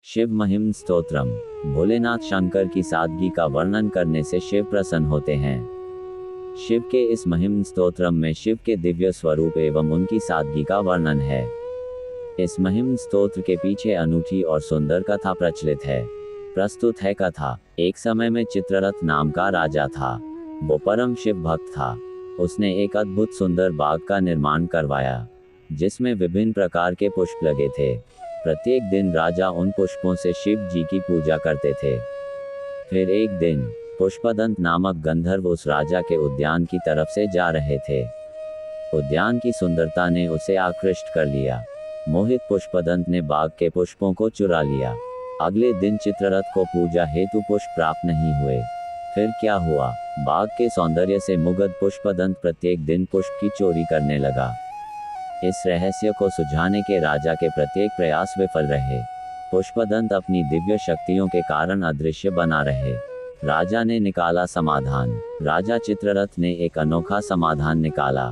शिव महिम स्तोत्रम। भोलेनाथ शंकर की सादगी का वर्णन करने से शिव प्रसन्न होते हैं। शिव के इस महिम स्तोत्रम में शिव के दिव्य स्वरूप एवं उनकी सादगी का वर्णन है। इस महिम स्तोत्र के पीछे अनूठी और सुंदर कथा प्रचलित है। प्रस्तुत है कथा। एक समय में चित्ररथ नाम का राजा था। वो परम शिव भक्त था। उसने एक अद्भुत सुंदर बाग का निर्माण करवाया, जिसमें विभिन्न प्रकार के पुष्प लगे थे। प्रत्येक दिन राजा उन पुष्पों से शिव जी की पूजा करते थे। फिर एक दिन पुष्पदंत नामक गंधर्व उस राजा के उद्यान की तरफ से जा रहे थे। उद्यान की सुंदरता ने उसे आकृष्ट कर लिया। मोहित पुष्पदंत ने बाग के पुष्पों को चुरा लिया। अगले दिन चित्ररथ को पूजा हेतु पुष्प प्राप्त नहीं हुए। फिर क्या हुआ? बाग के सौंदर्य से मुग्ध पुष्पदंत प्रत्येक दिन पुष्प की चोरी करने लगा। इस रहस्य को सुलझाने के राजा के प्रत्येक प्रयास विफल रहे। पुष्पदंत अपनी दिव्य शक्तियों के कारण अदृश्य बना रहे। राजा ने निकाला समाधान। राजा चित्ररथ ने एक अनोखा समाधान निकाला।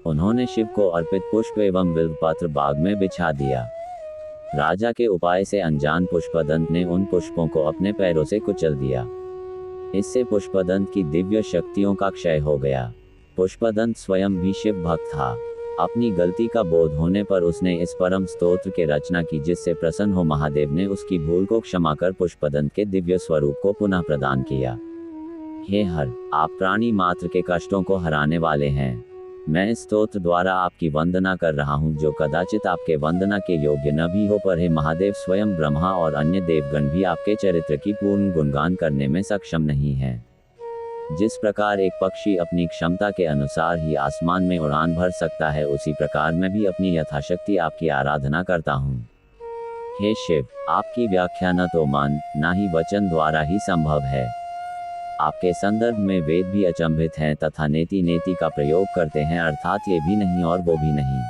उन्होंने शिव को अर्पित पुष्प एवं बिल्वपत्र बाग में बिछा दिया। राजा के उपाय से अनजान पुष्पदंत ने उन पुष्पों को अपने पैरों से कुचल दिया। इससे पुष्पदंत की दिव्य शक्तियों का क्षय हो गया। पुष्पदंत स्वयं भी शिव भक्त था। अपनी गलती का बोध होने पर उसने इस परम स्तोत्र की रचना की, जिससे प्रसन्न हो महादेव ने उसकी भूल को क्षमा कर पुष्पदंत के दिव्य स्वरूप को पुनः प्रदान किया। हे हर, आप प्राणी मात्र के कष्टों को हराने वाले हैं। मैं इस स्तोत्र द्वारा आपकी वंदना कर रहा हूँ, जो कदाचित आपके वंदना के योग्य न भी हो, पर हे महादेव, स्वयं ब्रह्मा और अन्य देवगण भी आपके चरित्र की पूर्ण गुणगान करने में सक्षम नहीं है। जिस प्रकार एक पक्षी अपनी क्षमता के अनुसार ही आसमान में उड़ान भर सकता है, उसी प्रकार मैं भी अपनी यथाशक्ति आपकी आराधना करता हूँ। हे शिव, आपकी व्याख्या न तो मन न ही वचन द्वारा ही संभव है। आपके संदर्भ में वेद भी अचंभित हैं तथा नेति नेति का प्रयोग करते हैं, अर्थात ये भी नहीं और वो भी नहीं।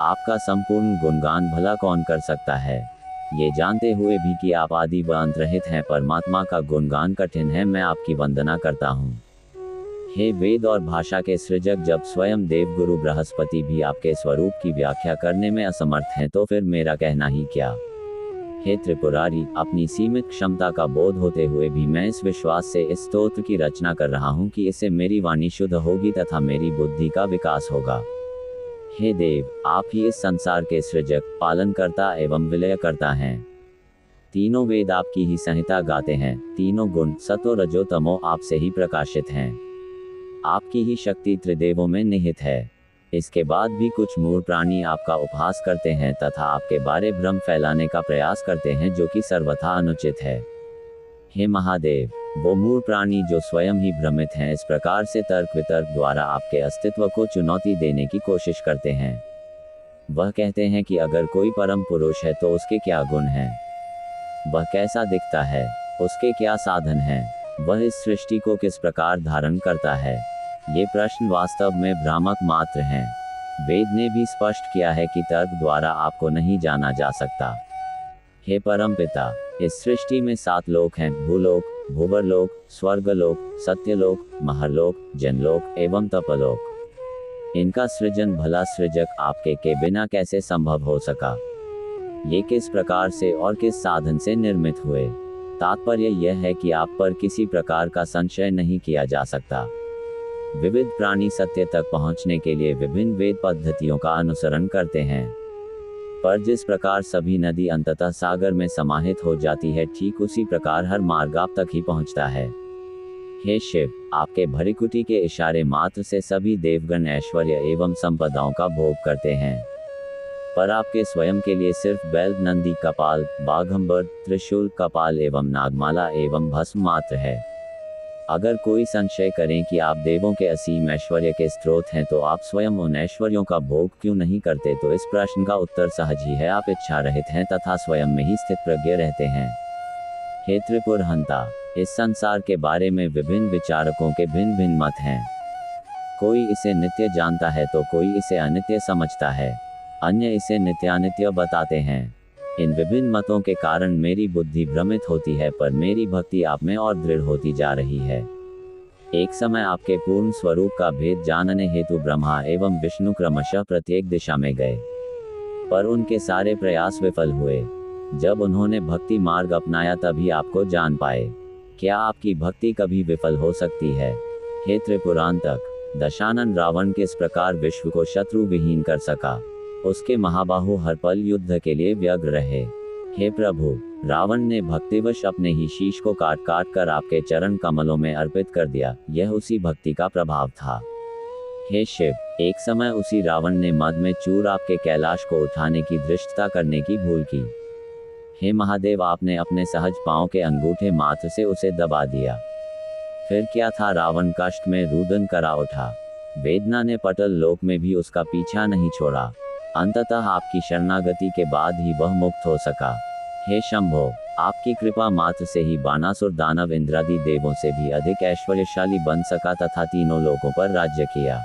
आपका संपूर्ण गुणगान भला कौन कर सकता है? ये जानते हुए भी कि आप आदि व अंत रहित हैं, परमात्मा का गुणगान कठिन है, मैं आपकी वंदना करता हूँ। हे वेद और भाषा के सृजक, जब स्वयं देवगुरु बृहस्पति भी आपके स्वरूप की व्याख्या करने में असमर्थ हैं, तो फिर मेरा कहना ही क्या। हे त्रिपुरारी, अपनी सीमित क्षमता का बोध होते हुए भी मैं इस विश्वास से इस स्तोत्र की रचना कर रहा हूँ कि इससे मेरी वाणी शुद्ध होगी तथा मेरी बुद्धि का विकास होगा। हे देव, आप ही इस संसार के सृजक, पालनकर्ता एवं विलयकर्ता हैं। तीनों वेद आपकी ही संहिता गाते हैं। तीनों गुण सतो रजो तमो आपसे ही प्रकाशित हैं। आपकी ही शक्ति त्रिदेवों में निहित है। इसके बाद भी कुछ मूढ़ प्राणी आपका उपहास करते हैं तथा आपके बारे भ्रम फैलाने का प्रयास करते हैं, जो कि सर्वथा अनुचित है। हे महादेव, वो मूढ़ प्राणी जो स्वयं ही भ्रमित हैं, इस प्रकार से तर्क वितर्क द्वारा आपके अस्तित्व को चुनौती देने की कोशिश करते हैं। वह कहते हैं कि अगर कोई परम पुरुष है तो उसके क्या गुण हैं, वह कैसा दिखता है, उसके क्या साधन हैं, वह इस सृष्टि को किस प्रकार धारण करता है। ये प्रश्न वास्तव में भ्रामक मात्र हैं। वेद ने भी स्पष्ट किया है कि तर्क द्वारा आपको नहीं जाना जा सकता। हे परम पिता, इस सृष्टि में 7 लोक हैं: भूलोक, भूवरलोक, स्वर्गलोक, सत्यलोक, महरलोक, जनलोक एवं तपलोक। इनका सृजन भला सृजक आपके के बिना कैसे संभव हो सका? ये किस प्रकार से और किस साधन से निर्मित हुए? तात्पर्य यह है कि आप पर किसी प्रकार का संशय नहीं किया जा सकता। विविध प्राणी सत्य तक पहुंचने के लिए विभिन्न वेद पद्धतियों का अनुसरण करते हैं, पर जिस प्रकार सभी नदी अंततः सागर में समाहित हो जाती है, ठीक उसी प्रकार हर मार्ग आप तक ही पहुंचता है। हे शिव, आपके भृकुटी के इशारे मात्र से सभी देवगण ऐश्वर्य एवं संपदाओं का भोग करते हैं, पर आपके स्वयं के लिए सिर्फ बैल, नंदी, कपाल, बाघंबर, त्रिशूल, कपाल एवं नागमाला एवं भस्म मात्र है। अगर कोई संशय करें कि आप देवों के असीम ऐश्वर्य के स्रोत हैं, तो आप स्वयं उन ऐश्वर्यों का भोग क्यों नहीं करते? तो इस प्रश्न का उत्तर सहज ही है, आप इच्छा रहित हैं तथा स्वयं में ही स्थित प्रज्ञ रहते हैं। हे त्रिपुर हंता, इस संसार के बारे में विभिन्न विचारकों के भिन्न भिन्न मत हैं। कोई इसे नित्य जानता है तो कोई इसे अनित्य समझता है, अन्य इसे नित्यानित्य बताते हैं। इन विभिन्न मतों के कारण मेरी बुद्धि भ्रमित होती है, पर मेरी भक्ति आप में और दृढ़ होती जा रही है। एक समय आपके पूर्ण स्वरूप का भेद जानने हेतु ब्रह्मा एवं विष्णु क्रमशः प्रत्येक दिशा में गए, पर उनके सारे प्रयास विफल हुए। जब उन्होंने भक्ति मार्ग अपनाया तभी आपको जान पाए। क्या आपकी भक्ति कभी विफल हो सकती है? हे त्रिपुरांतक, दशानन रावण किस प्रकार विश्व को शत्रु विहीन कर सका? उसके महाबाहु हर पल युद्ध के लिए व्यग्र रहे। हे प्रभु, रावण ने भक्तिवश अपने ही शीश को काट काट कर आपके चरण कमलों में अर्पित कर दिया। यह उसी भक्ति का प्रभाव था। हे शिव, एक समय उसी रावण ने मद में चूर आपके कैलाश को उठाने की धृष्टता करने की भूल की। हे महादेव, आपने अपने सहज पांव के अंगूठे मात्र से उसे दबा दिया। फिर क्या था, रावण कष्ट में रुदन करा उठा। वेदना ने पटल लोक में भी उसका पीछा नहीं छोड़ा। अंततः आपकी शरणागति के बाद ही वह मुक्त हो सका। हे शंभो, आपकी कृपा मात्र से ही बाणासुर दानव इंद्रादि देवों से भी अधिक ऐश्वर्यशाली बन सका तथा तीनों लोकों पर राज्य किया।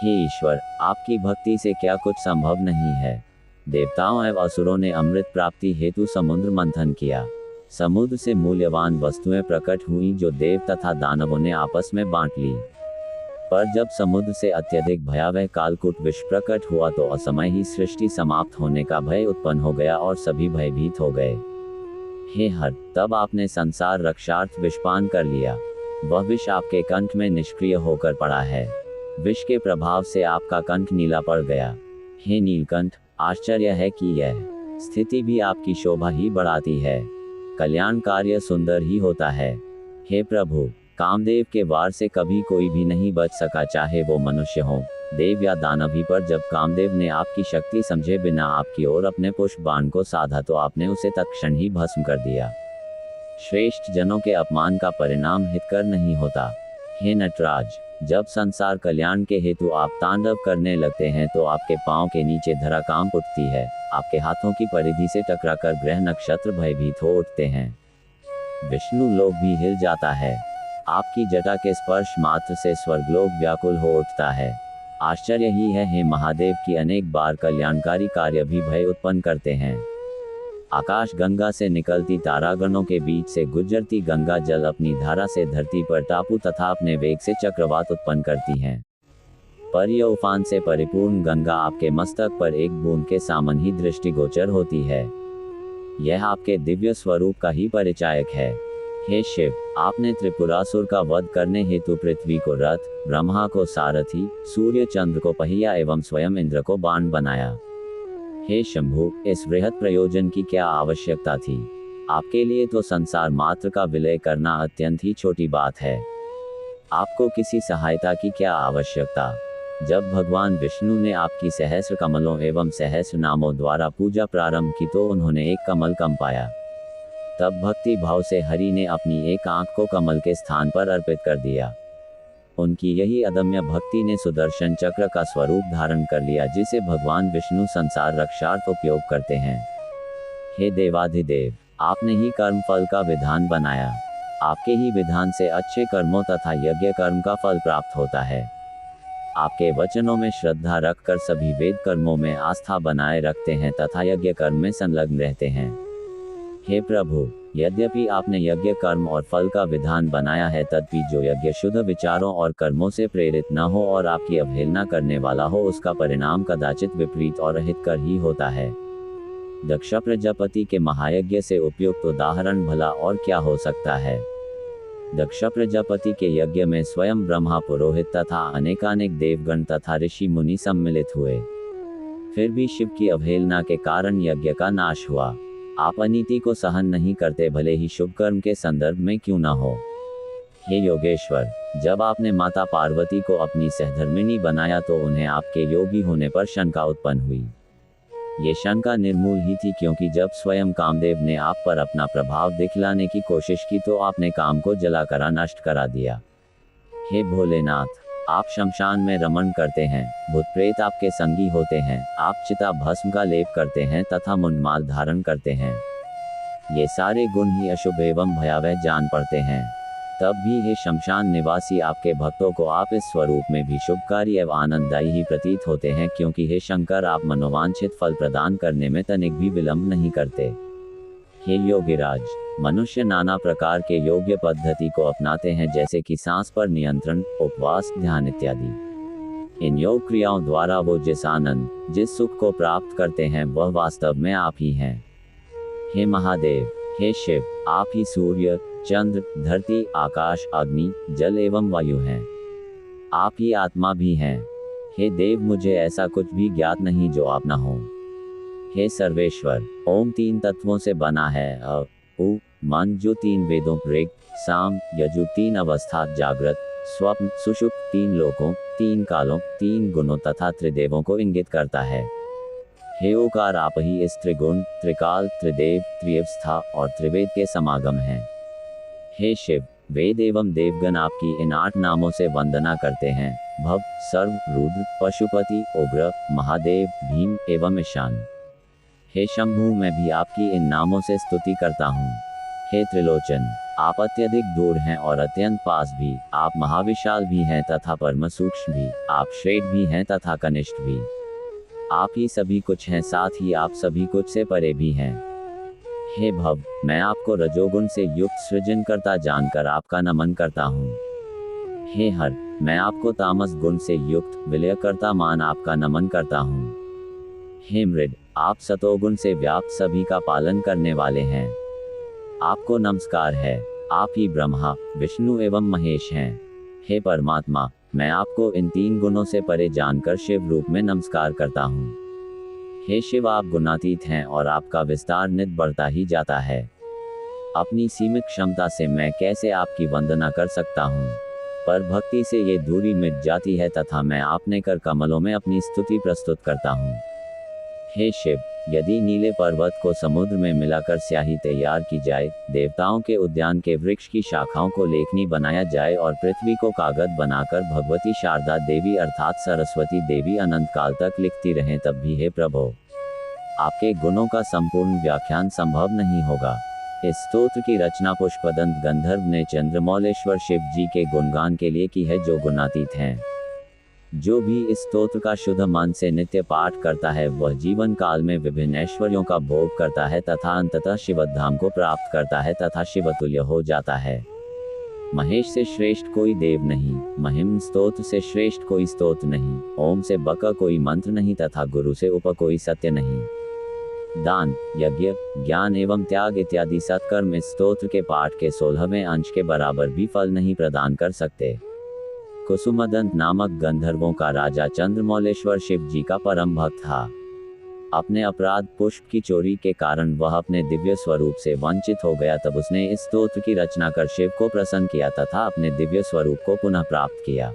हे ईश्वर, आपकी भक्ति से क्या कुछ संभव नहीं है? देवताओं एवं असुरों ने अमृत प्राप्ति हेतु समुद्र मंथन किया। समुद्र से मूल्यवान वस्तुएं प्रकट हुई जो देव तथा दानवों ने आपस में बांट ली। पर जब समुद्र से अत्यधिक भयावह कालकूट विष प्रकट हुआ तो असमय ही सृष्टि समाप्त होने का भय उत्पन्न हो गया और सभी भयभीत हो गए। हे हर, तब आपने संसार रक्षार्थ विषपान कर लिया। वह विष आपके कंठ में निष्क्रिय होकर पड़ा है। विष के प्रभाव से आपका कंठ नीला पड़ गया। हे नीलकंठ, आश्चर्य है कि यह स्थिति भी आपकी शोभा ही बढ़ाती है। कल्याण कार्य सुंदर ही होता है। हे प्रभु, कामदेव के वार से कभी कोई भी नहीं बच सका, चाहे वो मनुष्य हो, देव या दानव ही। पर जब कामदेव ने आपकी शक्ति समझे बिना आपकी ओर अपने पुष्प बाण को साधा तो आपने उसे तत्क्षण ही भस्म कर दिया। श्रेष्ठ जनों के अपमान का परिणाम हितकर नहीं होता। हे नटराज, जब संसार कल्याण के हेतु आप तांडव करने लगते हैं तो आपके पांव के नीचे धरा कांप उठती है। आपके हाथों की परिधि से टकराकर ग्रह नक्षत्र भयभीत हो उठते हैं। विष्णु लोक भी हिल जाता है। आपकी जटा के स्पर्श मात्र से स्वर्गलोक व्याकुल हो उठता है। आश्चर्य ही है हे महादेव की अनेक बार कल्याणकारी कार्य भी भय उत्पन्न करते हैं। आकाश गंगा से निकलती तारागणों के बीच से गुजरती गंगा जल अपनी धारा से धरती पर टापू तथा अपने वेग से चक्रवात उत्पन्न करती हैं। पर यह उफान से परिपूर्ण गंगा आपके मस्तक पर एक बूंद के सामन ही दृष्टिगोचर होती है। यह आपके दिव्य स्वरूप का ही परिचायक है। हे शिव, आपने त्रिपुरासुर का वध करने हेतु पृथ्वी को रथ, ब्रह्मा को सारथी, सूर्य चंद्र को पहिया एवं स्वयं इंद्र को बाण बनाया। हे शंभु, इस वृहत प्रयोजन की क्या आवश्यकता थी? आपके लिए तो संसार मात्र का विलय करना अत्यंत ही छोटी बात है। आपको किसी सहायता की क्या आवश्यकता? जब भगवान विष्णु ने आपकी सहस्र कमलों एवं सहस्र नामों द्वारा पूजा प्रारंभ की तो उन्होंने एक कमल कम पाया। तब भक्ति भाव से हरि ने अपनी एक आंख को कमल के स्थान पर अर्पित कर दिया। उनकी यही अदम्य भक्ति ने सुदर्शन चक्र का स्वरूप धारण कर लिया, जिसे भगवान विष्णु संसार रक्षार्थ उपयोग करते हैं। हे देवाधिदेव, आपने ही कर्म फल का विधान बनाया। आपके ही विधान से अच्छे कर्मों तथा यज्ञ कर्म का फल प्राप्त होता है। आपके वचनों में श्रद्धा रखकर सभी वेद कर्मों में आस्था बनाए रखते हैं तथा यज्ञ कर्म में संलग्न रहते हैं। हे प्रभु, यद्यपि आपने यज्ञ कर्म और फल का विधान बनाया है, तथापि जो यज्ञ शुद्ध विचारों और कर्मों से प्रेरित न हो और आपकी अवहेलना करने वाला हो, उसका परिणाम कदाचित विपरीत और अहितकर ही होता है। दक्ष प्रजापति के महायज्ञ से उपयुक्त उदाहरण भला और क्या हो सकता है। दक्ष प्रजापति के यज्ञ में स्वयं ब्रह्मा, पुरोहित तथा अनेकानेक देवगण तथा ऋषि मुनि सम्मिलित हुए। फिर भी शिव की अवहेलना के कारण यज्ञ का नाश हुआ। आप अनीति को सहन नहीं करते, भले ही शुभ कर्म के संदर्भ में क्यों न हो। हे योगेश्वर, जब आपने माता पार्वती को अपनी सहधर्मिणी बनाया तो उन्हें आपके योगी होने पर शंका उत्पन्न हुई। ये शंका निर्मूल ही थी, क्योंकि जब स्वयं कामदेव ने आप पर अपना प्रभाव दिखलाने की कोशिश की तो आपने काम को जलाकर नष्ट करा दिया। हे भोलेनाथ, आप शमशान में रमण करते हैं, भूत प्रेत आपके संगी होते हैं, आप चिता भस्म का लेप करते हैं तथा मुंडमाल धारण करते हैं। ये सारे गुण ही अशुभ एवं भयावह जान पड़ते हैं। तब भी हे शमशान निवासी, आपके भक्तों को आप इस स्वरूप में भी शुभकारी एवं आनंददायी ही प्रतीत होते हैं, क्योंकि हे शंकर, आप मनोवांछित फल प्रदान करने में तनिक भी विलंब नहीं करते। हे योगिराज, मनुष्य नाना प्रकार के योग्य पद्धति को अपनाते हैं, जैसे कि सांस पर नियंत्रण, उपवास, ध्यान इत्यादि। इन योग क्रियाओं द्वारा वो जिस आनंद, जिस सुख को प्राप्त करते हैं, वह वास्तव में आप ही हैं। हे महादेव, हे शिव, आप ही सूर्य, चंद्र, धरती, आकाश, अग्नि, जल एवं वायु हैं। आप ही आत्मा भी हैं। हे देव, मुझे ऐसा कुछ भी ज्ञात नहीं जो आप न हो। हे सर्वेश्वर, ओम 3 तत्वों से बना है। उ मन जो 3 वेदों ऋग, साम, यजुर 3 अवस्था जागृत, स्वप्न, सुषुप्त 3 लोकों, 3 कालों, 3 गुणों तथा त्रिदेवों को इंगित करता है। हे ओकार, आप ही इस त्रिगुण, त्रिकाल, त्रिदेव, त्रिअवस्था और त्रिवेद के समागम हैं। हे शिव, वेद एवं देवगण आपकी इन 8 नामों से वंदना करते हैं। भव, सर्व, रुद्र, पशुपति, उग्र, महादेव, भीम एवं ईशान। हे शंभु, मैं भी आपकी इन नामों से स्तुति करता हूँ। हे त्रिलोचन, आप अत्यधिक दूर हैं और अत्यंत पास भी। आप महाविशाल भी हैं तथा परम सूक्ष्म भी। आप श्रेष्ठ भी हैं तथा कनिष्ठ भी। आप ही सभी कुछ हैं, साथ ही आप सभी कुछ से परे भी हैं। हे भव, मैं आपको रजोगुण से युक्त सृजनकर्ता जानकर आपका नमन करता हूँ। हे हर, मैं आपको तामस गुण से युक्त विलयकर्ता मान आपका नमन करता हूँ। हे मृड, आप सतोगुण से व्याप्त सभी का पालन करने वाले हैं। आपको नमस्कार है। आप ही ब्रह्मा, विष्णु एवं महेश हैं। हे परमात्मा, मैं आपको इन 3 गुणों से परे जानकर शिव रूप में नमस्कार करता हूँ। हे शिव, आप गुणातीत हैं और आपका विस्तार नित बढ़ता ही जाता है। अपनी सीमित क्षमता से मैं कैसे आपकी वंदना कर सकता हूँ, पर भक्ति से ये दूरी मिट जाती है तथा मैं आपने कर कमलों में अपनी स्तुति प्रस्तुत करता हूँ। हे शिव, यदि नीले पर्वत को समुद्र में मिलाकर स्याही तैयार की जाए, देवताओं के उद्यान के वृक्ष की शाखाओं को लेखनी बनाया जाए और पृथ्वी को कागज बनाकर भगवती शारदा देवी अर्थात सरस्वती देवी अनंत काल तक लिखती रहें, तब भी हे प्रभु, आपके गुणों का संपूर्ण व्याख्यान संभव नहीं होगा। इस स्तोत्र की रचना पुष्पदंत गंधर्व ने चंद्रमौलेश्वर शिव जी के गुणगान के लिए की है, जो गुणातीत हैं। जो भी इस स्तोत्र का शुद्ध मन से नित्य पाठ करता है, वह जीवन काल में विभिन्न ऐश्वर्यों का भोग करता है तथा अंततः शिवधाम को प्राप्त करता है तथा शिवतुल्य हो जाता है। महेश से श्रेष्ठ कोई देव नहीं, महिम स्तोत्र से श्रेष्ठ कोई स्तोत्र नहीं, ओम से बक कोई मंत्र नहीं तथा गुरु से उप कोई सत्य नहीं। दान, यज्ञ, ज्ञान एवं त्याग इत्यादि सत्कर्म इस स्तोत्र के पाठ के 16वें अंश के बराबर भी फल नहीं प्रदान कर सकते। कुसुमदंत नामक गंधर्वों का राजा चंद्रमौलेश्वर शिव जी का परम भक्त था। अपने अपराध पुष्प की चोरी के कारण वह अपने दिव्य स्वरूप से वंचित हो गया। तब उसने इस स्तोत्र की रचना कर शिव को प्रसन्न किया तथा अपने दिव्य स्वरूप को पुनः प्राप्त किया।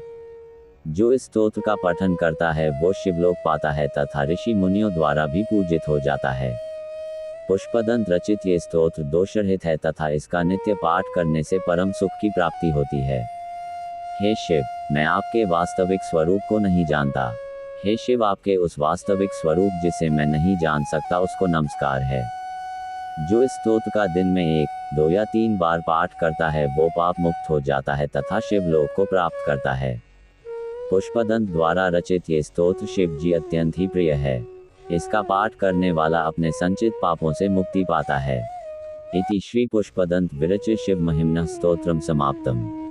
जो इस स्तोत्र का पठन करता है वो शिवलोक पाता है तथा ऋषि मुनियों द्वारा भी पूजित हो जाता है। पुष्पदंत रचित ये स्तोत्र दोषरहित है तथा इसका नित्य पाठ करने से परम सुख की प्राप्ति होती है। हे शिव, मैं आपके वास्तविक स्वरूप को नहीं जानता। हे शिव, आपके उस वास्तविक स्वरूप जिसे मैं नहीं जान सकता उसको नमस्कार है। जो इस स्तोत्र का दिन में 1, 2 या 3 बार पाठ करता है वो पाप मुक्त हो जाता है तथा शिवलोक को प्राप्त करता है। पुष्पदंत द्वारा रचित ये स्तोत्र शिव जी अत्यंत ही प्रिय है। इसका पाठ करने वाला अपने संचित पापों से मुक्ति पाता है। इति श्री पुष्पदंत विरचित शिव महिम्नः स्तोत्रम समाप्तम।